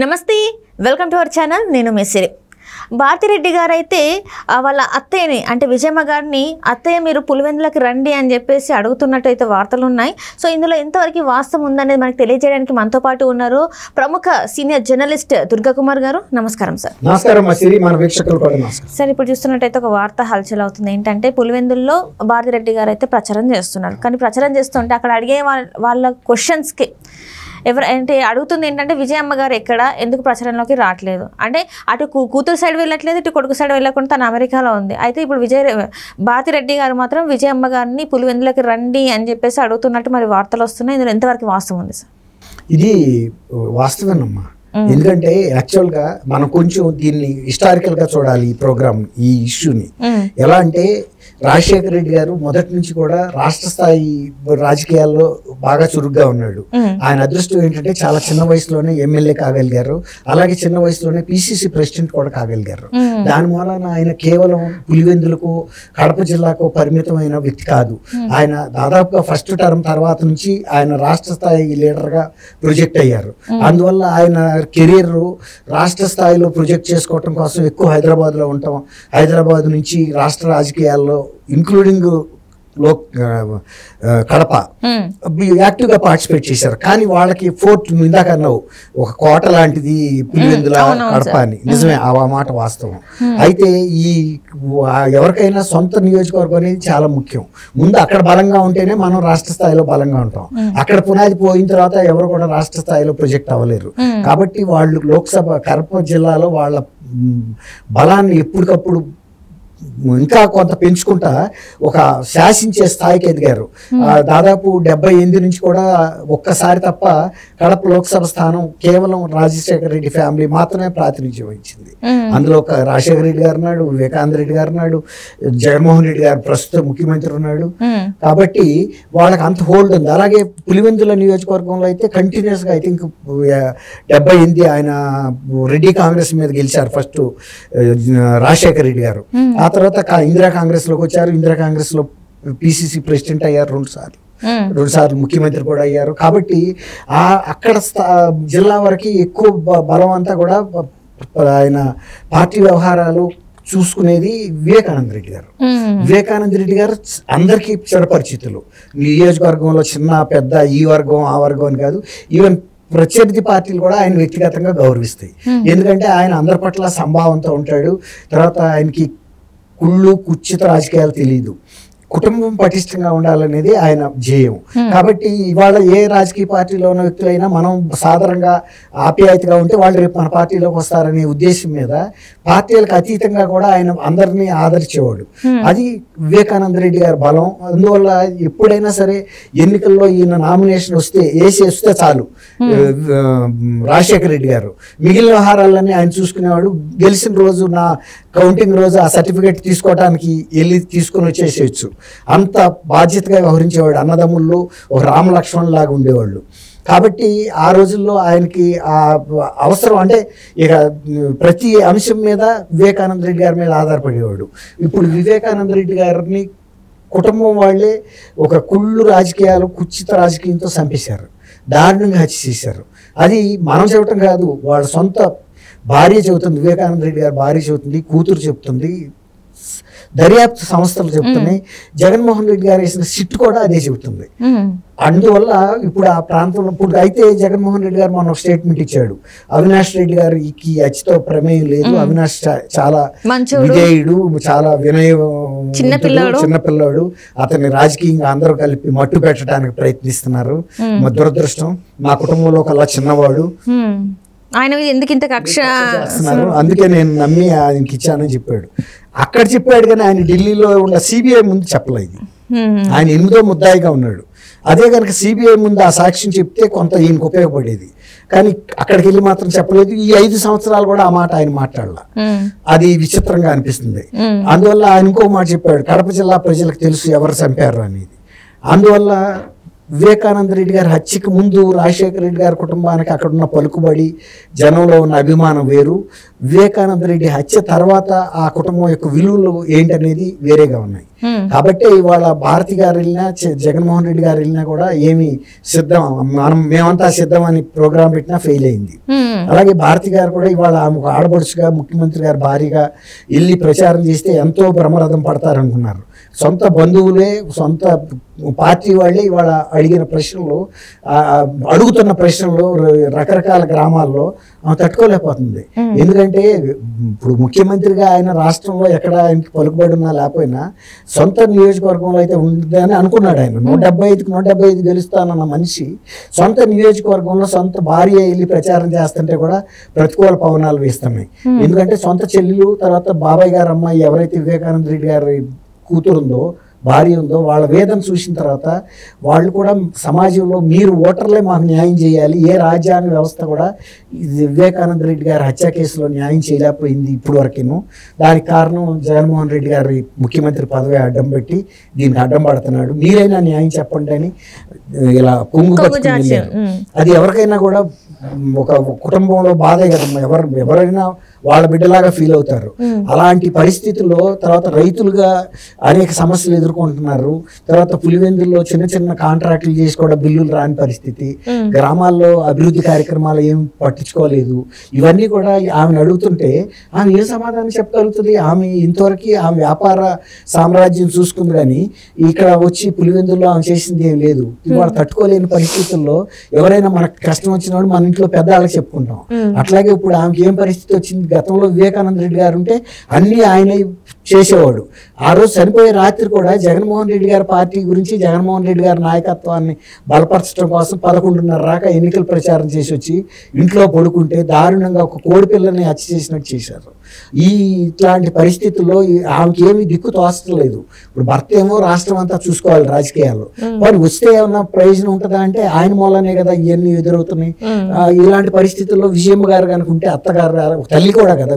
నమస్తే, welcome to our channel. నేను మెస్సిరి. భారతిరెడ్డి గారు అయితే వాళ్ళ అత్తయ్యని అంటే విజయమ్మ గారిని అత్తయ్య మీరు పులివెందులకు రండి అని చెప్పేసి అడుగుతున్నట్టు అయితే వార్తలు ఉన్నాయి. సో ఇందులో ఎంతవరకు వాస్తవం ఉందనేది మనకు తెలియజేయడానికి మనతో పాటు ఉన్నారు ప్రముఖ సీనియర్ జర్నలిస్ట్ దుర్గా కుమార్ గారు. నమస్కారం సార్. నమస్కారం మన వీక్షకులు కూడా నమస్కారం సార్. ఇప్పుడు చూస్తున్నట్టయితే ఒక వార్త హల్చల్ అవుతుంది. ఏంటంటే పులివెందుల్లో భారతిరెడ్డి గారు అయితే ప్రచారం చేస్తున్నారు. కానీ ప్రచారం చేస్తుంటే అక్కడ అడిగే వాళ్ళ క్వశ్చన్స్కి అంటే అడుగుతుంది ఏంటంటే విజయమ్మ గారు ఎక్కడ ఎందుకు ప్రచారంలోకి రావట్లేదు అంటే అటు కూతురు సైడ్ వెళ్ళట్లేదు, ఇటు కొడుకు సైడ్ వెళ్ళకుండా తను అమెరికాలో ఉంది. అయితే ఇప్పుడు భారతిరెడ్డి గారు మాత్రం విజయమ్మ గారిని పులివెందులకి రండి అని చెప్పేసి అడుగుతున్నట్టు మరి వార్తలు వస్తున్నాయి. ఇందులో ఎంతవరకు వాస్తవం ఉంది సార్? ఇది వాస్తవేనమ్మా. ఎందుకంటే యాక్చువల్గా మనం కొంచెం దీన్ని హిస్టారికల్ గా చూడాలి ఈ ప్రోగ్రామ్, ఈ ఇష్యూని. ఎలా అంటే రాజశేఖర రెడ్డి గారు మొదటి నుంచి కూడా రాష్ట్ర స్థాయి రాజకీయాల్లో బాగా చురుగ్గా ఉన్నాడు. ఆయన అదృష్టం ఏంటంటే చాలా చిన్న వయసులోనే ఎమ్మెల్యే కాగలిగారు, అలాగే చిన్న వయసులోనే పిసిసి ప్రెసిడెంట్ కూడా కాగలిగారు. దాని మూలన ఆయన కేవలం పులివెందులకు కడప జిల్లాకు పరిమితమైన వ్యక్తి కాదు. ఆయన దాదాపుగా ఫస్ట్ టర్మ్ తర్వాత నుంచి ఆయన రాష్ట్ర స్థాయి లీడర్గా ప్రొజెక్ట్ అయ్యారు. అందువల్ల ఆయన కెరీర్ రాష్ట్ర స్థాయిలో ప్రొజెక్ట్ చేసుకోవటం కోసం ఎక్కువ హైదరాబాద్లో ఉంటాం. హైదరాబాద్ నుంచి రాష్ట్ర రాజకీయాల్లో ఇంక్లూడింగ్ కడప యాక్టివ్గా పార్టిసిపేట్ చేశారు. కానీ వాళ్ళకి ఫోర్ట్ ఇందాక అన్నావు ఒక కోట లాంటిది పులివెందుల కడప అని. నిజమే, ఆ మాట వాస్తవం. అయితే ఈ ఎవరికైనా సొంత నియోజకవర్గం అనేది చాలా ముఖ్యం. ముందు అక్కడ బలంగా ఉంటేనే మనం రాష్ట్ర స్థాయిలో బలంగా ఉంటాం. అక్కడ పునాది పోయిన తర్వాత ఎవరు కూడా రాష్ట్ర స్థాయిలో ప్రొజెక్ట్ అవ్వలేరు. కాబట్టి వాళ్ళు లోక్సభ కడప జిల్లాలో వాళ్ళ బలాన్ని ఎప్పటికప్పుడు ఇంకా కొంత పెంచుకుంటా ఒక శాసించే స్థాయికి ఎదిగారు. దాదాపు 78 నుంచి కూడా ఒక్కసారి తప్ప కడప లోక్సభ స్థానం కేవలం రాజశేఖర రెడ్డి ఫ్యామిలీ మాత్రమే ప్రాతినిధ్యం వహించింది. అందులో ఒక రాజశేఖర రెడ్డి గారు ఉన్నాడు, వివేకానంద రెడ్డి గారు ఉన్నాడు, జగన్మోహన్ రెడ్డి గారు ప్రస్తుత ముఖ్యమంత్రి ఉన్నాడు. కాబట్టి వాళ్ళకి అంత హోల్డ్ ఉంది. అలాగే పులివెందుల నియోజకవర్గంలో అయితే కంటిన్యూస్ గా ఐ థింక్ 78 ఆయన రెడ్డి కాంగ్రెస్ మీద గెలిచారు ఫస్ట్ రాజశేఖర రెడ్డి గారు. ఆ తర్వాత ఇందిరా కాంగ్రెస్ లోకి వచ్చారు. ఇందిరా కాంగ్రెస్ లో పిసిసి ప్రెసిడెంట్ అయ్యారు రెండు సార్లు ముఖ్యమంత్రి కూడా అయ్యారు. కాబట్టి అక్కడ జిల్లా వరకు ఎక్కువ బలం అంతా కూడా ఆయన పార్టీ వ్యవహారాలు చూసుకునేది వివేకానంద రెడ్డి గారు. వివేకానంద రెడ్డి గారు అందరికీ చిరపరిచితులు. నియోజకవర్గంలో చిన్న పెద్ద ఈ వర్గం ఆ వర్గం అని కాదు, ఈవెన్ ప్రత్యర్థి పార్టీలు కూడా ఆయన వ్యక్తిగతంగా గౌరవిస్తాయి. ఎందుకంటే ఆయన అందరి పట్ల సంభావంతో ఉంటాడు. తర్వాత ఆయనకి కుళ్ళు కుచ్చిత రాజకీయాలు తెలియదు. కుటుంబం పటిష్టంగా ఉండాలనేది ఆయన ధ్యేయం. కాబట్టి ఇవాళ ఏ రాజకీయ పార్టీలో ఉన్న వ్యక్తులైనా మనం సాధారణంగా ఆప్యాయతగా ఉంటే వాళ్ళు రేపు మన పార్టీలోకి వస్తారనే ఉద్దేశం మీద పార్టీలకు అతీతంగా కూడా ఆయన అందరినీ ఆదరించేవాడు. అది వివేకానంద రెడ్డి గారి బలం. అందువల్ల ఎప్పుడైనా సరే ఎన్నికల్లో ఈయన నామినేషన్ వస్తే చాలు రాజశేఖర రెడ్డి గారు మిగిలిన వ్యవహారాలన్నీ ఆయన చూసుకునేవాడు. గెలిచిన రోజు నా కౌంటింగ్ రోజు ఆ సర్టిఫికేట్ తీసుకోవడానికి వెళ్ళి తీసుకుని వచ్చేసేయచ్చు. అంత బాధ్యతగా వ్యవహరించేవాడు. అన్నదమ్ముల్లో ఒక రామలక్ష్మణ్ లాగా ఉండేవాళ్ళు. కాబట్టి ఆ రోజుల్లో ఆయనకి ఆ అవసరం అంటే ఇక ప్రతి అంశం మీద వివేకానంద రెడ్డి గారి మీద ఆధారపడేవాడు. ఇప్పుడు వివేకానంద రెడ్డి గారిని కుటుంబం వాళ్ళే ఒక కుళ్ళు రాజకీయాలు కుచ్చిత రాజకీయంతో చంపేశారు, దారుణంగా హత్య చేశారు. అది మనం చెప్పటం కాదు, వాళ్ళ సొంత భార్య చెబుతుంది, వివేకానంద రెడ్డి గారి భార్య చెబుతుంది, కూతురు చెబుతుంది, దర్యాప్తు సంస్థలు చెబుతున్నాయి, జగన్మోహన్ రెడ్డి గారు వేసిన సిట్ కూడా అదే చెబుతుంది. అందువల్ల ఇప్పుడు ఆ ప్రాంతంలో ఇప్పుడు అయితే జగన్మోహన్ రెడ్డి గారు మొన్న ఒక స్టేట్మెంట్ ఇచ్చాడు. అవినాష్ రెడ్డి గారికి అచ్చితో ప్రమేయం లేదు, అవినాష్ చాలా విధేయుడు, చాలా చిన్నపిల్లాడు, అతన్ని రాజకీయంగా అందరూ కలిపి మట్టు పెట్టడానికి ప్రయత్నిస్తున్నారు. మా దురదృష్టం, మా కుటుంబంలో ఒక చిన్నవాడు, ఆయన ఎందుకు ఇంత కక్ష చేస్తున్నారు, అందుకే నేను నమ్మి ఆయనకి ఇచ్చానని చెప్పాడు. అక్కడ చెప్పాడు కానీ ఆయన ఢిల్లీలో ఉన్న సిబిఐ ముందు చెప్పలేదు. ఆయన 8వ ముద్దాయిగా ఉన్నాడు. అదే కనుక సిబిఐ ముందు ఆ సాక్ష్యం చెప్తే కొంత ఈయనకు ఉపయోగపడేది. కానీ అక్కడికి వెళ్ళి మాత్రం చెప్పలేదు. ఈ 5 సంవత్సరాలు కూడా ఆ మాట ఆయన మాట్లాడాల. అది విచిత్రంగా అనిపిస్తుంది. అందువల్ల ఆయన ఇంకో మాట చెప్పాడు, కడప జిల్లా ప్రజలకు తెలుసు ఎవరు చంపారు అనేది. అందువల్ల వివేకానంద రెడ్డి గారి హత్యకు ముందు రాజశేఖర రెడ్డి గారి కుటుంబానికి అక్కడ ఉన్న పలుకుబడి, జనంలో ఉన్న అభిమానం వేరు. వివేకానంద రెడ్డి హత్య తర్వాత ఆ కుటుంబం యొక్క విలువలు ఏంటనేది వేరేగా ఉన్నాయి. కాబట్టి ఇవాళ భారతి గారు వెళ్ళినా జగన్మోహన్ రెడ్డి గారు వెళ్ళినా కూడా ఏమి సిద్ధం మేమంతా సిద్ధం అని ప్రోగ్రాం పెట్టినా ఫెయిల్ అయింది. అలాగే భారతి గారు కూడా ఇవాళ ఆమె ఆడపడుచుగా ముఖ్యమంత్రి గారు భారీగా వెళ్ళి ప్రచారం చేస్తే ఎంతో బ్రహ్మరథం పడతారనుకున్నారు. సొంత బంధువులే సొంత పార్టీ వాళ్ళే ఇవాళ అడుగుతున్న ప్రశ్నలు రకరకాల గ్రామాల్లో ఆమె తట్టుకోలేకపోతుంది. ఎందుకంటే ఇప్పుడు ముఖ్యమంత్రిగా ఆయన రాష్ట్రంలో ఎక్కడ ఆయనకి పలుకుబడి ఉన్నా లేకపోయినా సొంత నియోజకవర్గంలో అయితే ఉందని అనుకున్నాడు. ఆయన 175కి 175 గెలుస్తానన్న మనిషి సొంత నియోజకవర్గంలో సొంత భార్య వెళ్ళి ప్రచారం చేస్తుంటే కూడా ప్రతికూల పవనాలు వేస్తున్నాయి. ఎందుకంటే సొంత చెల్లెలు తర్వాత బాబాయ్ గారు అమ్మాయి ఎవరైతే వివేకానంద రెడ్డి గారి కూతురుందో భార్య ఉందో వాళ్ళ వేదన చూసిన తర్వాత వాళ్ళు కూడా సమాజంలో మీరు ఓటర్లే మాకు న్యాయం చేయాలి, ఏ రాజ్యాంగ వ్యవస్థ కూడా వివేకానంద రెడ్డి గారి హత్య కేసులో న్యాయం చేయలేకపోయింది ఇప్పుడు వరకేను. దానికి కారణం జగన్మోహన్ రెడ్డి గారి ముఖ్యమంత్రి పదవి అడ్డం పెట్టి దీనికి అడ్డం పడుతున్నాడు, మీరైనా న్యాయం చెప్పండి అని ఇలా కొంగు పట్టుకుని అది ఎవరికైనా కూడా ఒక కుటుంబంలో బాధే కదమ్మా. ఎవరైనా వాళ్ళ బిడ్డలాగా ఫీల్ అవుతారు. అలాంటి పరిస్థితుల్లో తర్వాత రైతులుగా అనేక సమస్యలు ఎదుర్కొంటున్నారు. తర్వాత పులివెందుల్లో చిన్న చిన్న కాంట్రాక్టులు చేసి కూడా బిల్లులు రాని పరిస్థితి, గ్రామాల్లో అభివృద్ధి కార్యక్రమాలు ఏం పట్టించుకోలేదు. ఇవన్నీ కూడా ఆమెను అడుగుతుంటే ఆమె ఏ సమాధానం చెప్పగలుగుతుంది? ఆమె ఇంతవరకు ఆమె వ్యాపార సామ్రాజ్యం చూసుకుంది కానీ ఇక్కడ వచ్చి పులివెందుల్లో ఆమె చేసింది ఏం లేదు. ఇవాళ తట్టుకోలేని పరిస్థితుల్లో ఎవరైనా మనకు కష్టం వచ్చినప్పుడు మన ఇంట్లో పెద్దవాళ్ళకి చెప్పుకుంటాం. అట్లాగే ఇప్పుడు ఆమెకి ఏం పరిస్థితి వచ్చింది? గతంలో వివేకానంద రెడ్డి గారు ఉంటే అన్ని ఆయన చేసేవాడు. ఆ రోజు చనిపోయే రాత్రి కూడా జగన్మోహన్ రెడ్డి గారి పార్టీ గురించి జగన్మోహన్ రెడ్డి గారి నాయకత్వాన్ని బలపరచడం కోసం 11:30 దాకా ఎన్నికల ప్రచారం చేసి వచ్చి ఇంట్లో పడుకుంటే దారుణంగా ఒక కోడి పిల్లని హత్య చేసినట్టు చేశారు. ఇట్లాంటి పరిస్థితుల్లో ఆమెకి ఏమీ దిక్కు తోచలేదు. ఇప్పుడు భర్త ఏమో రాష్ట్రం అంతా చూసుకోవాలి రాజకీయాల్లో, మరి వస్తే ఏమన్నా ప్రయోజనం ఉంటుందా అంటే ఆయన మూలనే కదా ఇవన్నీ ఎదురవుతున్నాయి. ఇలాంటి పరిస్థితుల్లో విజయమ్మ గారు కనుక ఉంటే అత్తగారు తల్లి కూడా కదా,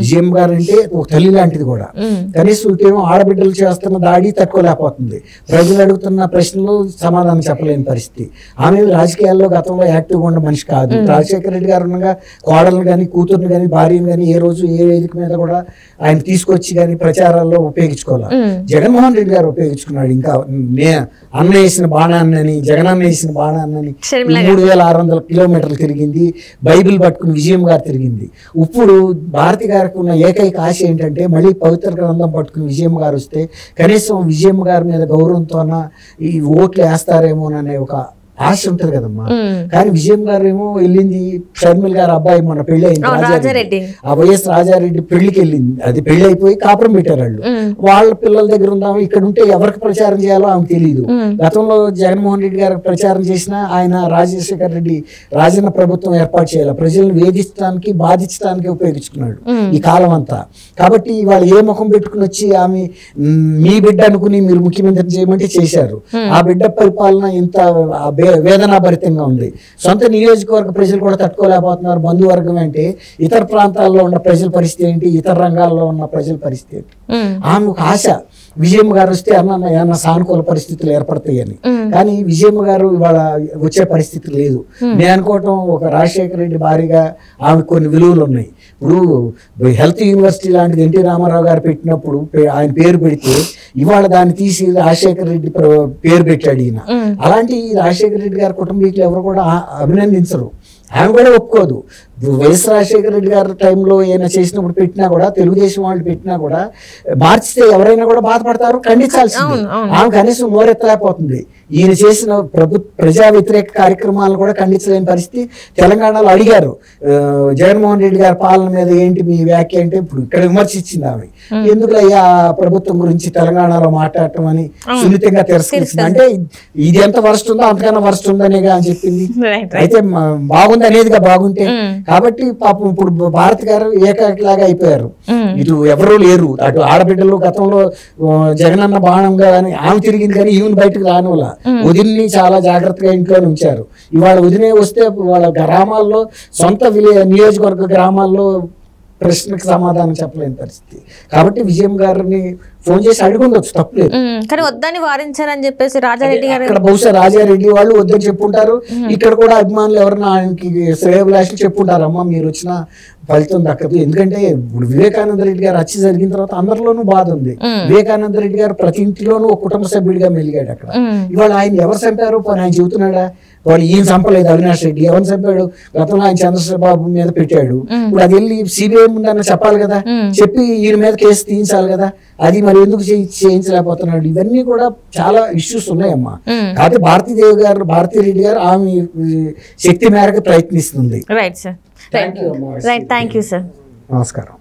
విజయమ్మ గారు అంటే ఒక తల్లి లాంటిది కూడా. కనీసం ఇటేమో ఆడబిడ్డలు చేస్తున్న దాడి తట్టుకోలేకపోతుంది, ప్రజలు అడుగుతున్న ప్రశ్నలు సమాధానం చెప్పలేని పరిస్థితి. ఆమె రాజకీయాల్లో గతంలో యాక్టివ్గా ఉన్న మనిషి కాదు. రాజశేఖర రెడ్డి గారు ఉండగా కోడలను కానీ కూతుర్ని కానీ భార్యను కానీ ఏ రోజు ఏ వేదిక మీద కూడా ఆయన తీసుకొచ్చి కానీ ప్రచారాల్లో ఉపయోగించుకోవాలి. జగన్మోహన్ రెడ్డి గారు ఉపయోగించుకున్నాడు. ఇంకా అన్న వేసిన బాణాన్ని జగనన్న వేసిన బాణాన్ని 3600 కిలోమీటర్లు తిరిగింది, బైబిల్ పట్టుకుని విజయం గారు తిరిగింది. ఇప్పుడు భారతి గారికి ఉన్న ఏకైక ఆశ ఏంటంటే మళ్ళీ పవిత్ర గ్రంథం పట్టుకుని విజయమ్మ గారు వస్తే కనీసం విజయమ్మ గారి మీద గౌరవంతో ఈ ఓట్లు వేస్తారేమోననే ఒక ఆశ ఉంటది కదమ్మా. కానీ విజయం గారు ఏమో వెళ్ళింది షర్మిల గారు అబ్బాయి మన పెళ్లి అయింది రాజారెడ్డి, ఆ వైఎస్ రాజారెడ్డి పెళ్లికి వెళ్ళింది. అది పెళ్లి అయిపోయి కాపురం పెట్టారు వాళ్ళు. వాళ్ళ పిల్లల దగ్గర ఉందాము, ఇక్కడ ఉంటే ఎవరికి ప్రచారం చేయాలో ఆమెకు తెలియదు. గతంలో జగన్మోహన్ రెడ్డి గారికి ప్రచారం చేసినా ఆయన రాజశేఖర రెడ్డి రాజన్న ప్రభుత్వం ఏర్పాటు చేయాలి, ప్రజలను వేధించడానికి బాధించడానికి ఉపయోగించుకున్నాడు ఈ కాలం అంతా. కాబట్టి వాళ్ళు ఏ ముఖం పెట్టుకుని వచ్చి ఆమె మీ బిడ్డ అనుకుని మీరు ముఖ్యమంత్రి చేయమంటే చేశారు. ఆ బిడ్డ పరిపాలన ఇంత వేదనాభరితంగా ఉంది. సొంత నియోజకవర్గ ప్రజలు కూడా తట్టుకోలేకపోతున్నారు. బంధువర్గం అంటే ఇతర ప్రాంతాల్లో ఉన్న ప్రజల పరిస్థితి ఏంటి, ఇతర రంగాల్లో ఉన్న ప్రజల పరిస్థితి ఏంటి? ఆమె ఒక ఆశ విజయమ్మ గారు వస్తే ఏమన్నా సానుకూల పరిస్థితులు ఏర్పడతాయని. కానీ విజయమ్మ గారు ఇవాళ వచ్చే పరిస్థితి లేదు. నేను అనుకోవటం ఒక రాజశేఖర రెడ్డి భారీగా ఆమె కొన్ని విలువలు ఉన్నాయి. ఇప్పుడు హెల్త్ యూనివర్సిటీ లాంటిది ఎన్టీ రామారావు గారు పెట్టినప్పుడు ఆయన పేరు పెడితే ఇవాళ దాన్ని తీసి రాజశేఖర రెడ్డి పేరు పెట్టాడు ఈయన. అలాంటి రాజశేఖర రెడ్డి గారి కుటుంబీకులు ఎవరు కూడా అభినందించరు, ఆమె కూడా ఒప్పుకోదు. వైఎస్ రాజశేఖర రెడ్డి గారి టైంలో ఏమైనా చేసినప్పుడు పెట్టినా కూడా తెలుగుదేశం వాళ్ళు పెట్టినా కూడా మార్చితే ఎవరైనా కూడా బాధపడతారు, ఖండించాల్సింది. ఆమె కనీసం నోరెత్తలేకపోతుంది. ఈయన చేసిన ప్రజా వ్యతిరేక కార్యక్రమాలను కూడా ఖండించలేని పరిస్థితి. తెలంగాణలో అడిగారు జగన్మోహన్ రెడ్డి గారి పాలన మీద ఏంటి మీ వ్యాఖ్య అంటే ఇప్పుడు ఇక్కడ విమర్శించింది ఆమె. ఎందుకు అయ్యా ప్రభుత్వం గురించి తెలంగాణలో మాట్లాడటం అని సున్నితంగా తిరస్కరించింది. అంటే ఇది ఎంత వరస్ట్ ఉందో అంతకన్నా వరస్ట్ ఉందనేగా అని చెప్పింది. అయితే బాగుంది అనేదిగా బాగుంటే. కాబట్టి పాపం ఇప్పుడు భారతి గారు ఏకాకిలాగా అయిపోయారు. ఇటు ఎవరూ లేరు. అటు ఆడబిడ్డలు గతంలో జగనన్న బాణంగా అని ఆమె తిరిగింది కానీ ఈమెను బయటకు రానివ్వాల. వదిన్ని చాలా జాగ్రత్తగా ఇంట్లోనే ఉంచారు. ఇవాళ వదినే వస్తే వాళ్ళ గ్రామాల్లో సొంత నియోజకవర్గ గ్రామాల్లో ప్రశ్నకు సమాధానం చెప్పలేని పరిస్థితి. కాబట్టి విజయం గారిని ఫోన్ చేసి అడిగి ఉండొచ్చు, తప్పులేదు. కానీ వద్దని వారించారని చెప్పేసి రాజారెడ్డి గారు అక్కడ బహుశా రాజారెడ్డి వాళ్ళు వద్దని చెప్పుంటారు. ఇక్కడ కూడా అభిమానులు ఎవరన్నా ఆయనకి శ్రేయభిలాషులు చెప్పుంటారు, అమ్మ మీరు వచ్చిన ఫలితం దక్కదు. ఎందుకంటే ఇప్పుడు వివేకానంద రెడ్డి గారు హత్య జరిగిన తర్వాత అందరిలోనూ బాధ ఉంది. వివేకానంద రెడ్డి గారు ప్రతి ఇంటిలోనూ ఒక కుటుంబ సభ్యుడిగా మెలిగాడు అక్కడ. ఇవాళ ఆయన ఎవరు చంపారు ఆయన చెబుతున్నాడా? వాడు ఈయన చంపలేదు అవినాష్ రెడ్డి, ఎవరిని చంపాడు? గతంలో ఆయన చంద్రబాబు మీద పెట్టాడు. ఇప్పుడు అది వెళ్ళి సిబిఐ ముందన్న చెప్పాలి కదా, చెప్పి ఈయన మీద కేసు తీయించాలి కదా. అది మరి ఎందుకు చేయించలేకపోతున్నాడు? ఇవన్నీ కూడా చాలా ఇష్యూస్ ఉన్నాయమ్మా. కాబట్టి భారతీరెడ్డి గారు ఆమె శక్తి మేరకు ప్రయత్నిస్తుంది. Right sir, right, thank you sir. నమస్కారం.